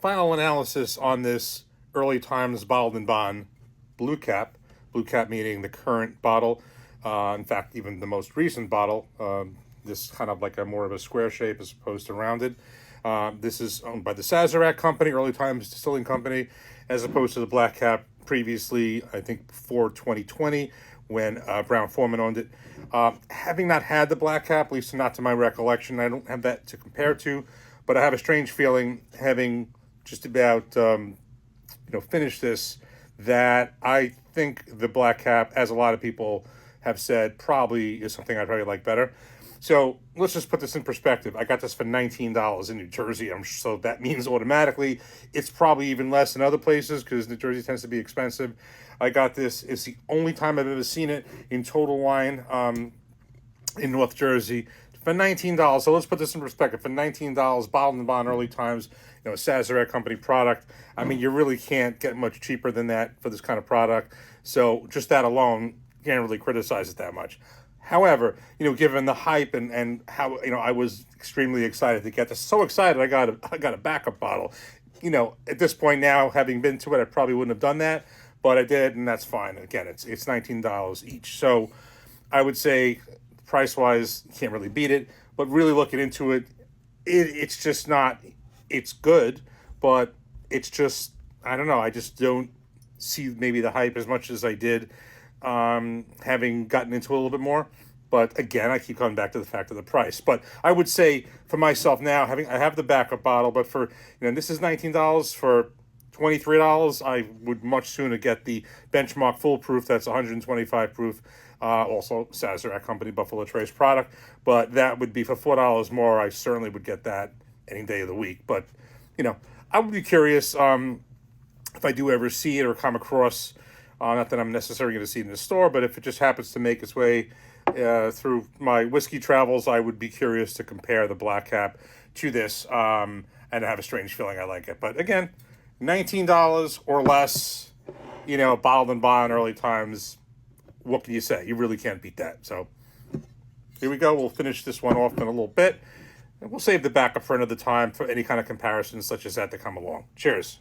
final analysis on this Early Times Bottled and Bond Blue Cap. Blue Cap meaning the current bottle. In fact, even the most recent bottle. This kind of like a more of a square shape as opposed to rounded. This is owned by the Sazerac Company, Early Times Distilling Company, as opposed to the Black Cap previously, I think before 2020, when Brown-Forman owned it. Having not had the Black Cap, at least not to my recollection, I don't have that to compare to, but I have a strange feeling, having just about finished this, that I think the Black Cap, as a lot of people have said, probably is something I'd probably like better. So let's just put this in perspective. I got this for $19 in New Jersey. So that means automatically it's probably even less in other places because New Jersey tends to be expensive. I got this. It's the only time I've ever seen it in Total Wine in North Jersey for $19. So let's put this in perspective. For $19, Bottled and Bond Early Times, a Sazerac Company product. I mean, you really can't get much cheaper than that for this kind of product. So just that alone, you can't really criticize it that much. However, given the hype and how, I was extremely excited to get this. So excited I got a backup bottle. At this point now, having been to it, I probably wouldn't have done that, but I did, and that's fine. Again, it's $19 each. So I would say price-wise, you can't really beat it, but really looking into it, it's just not, it's good, but it's just, I don't know, I just don't see maybe the hype as much as I did having gotten into it a little bit more. But again, I keep coming back to the fact of the price. But I would say for myself now, I have the backup bottle, but for, this is $19 for $23. I would much sooner get the Benchmark Full Proof. That's 125 proof. Also Sazerac Company Buffalo Trace product. But that would be for $4 more. I certainly would get that any day of the week. But, I would be curious if I do ever see it or come across. Not that I'm necessarily going to see it in the store, but if it just happens to make its way through my whiskey travels, I would be curious to compare the Black Cap to this, and I have a strange feeling I like it. But again, $19 or less, Bottled and Bond Early Times, what can you say? You really can't beat that. So here we go. We'll finish this one off in a little bit, and we'll save the backup for another time for any kind of comparisons such as that to come along. Cheers.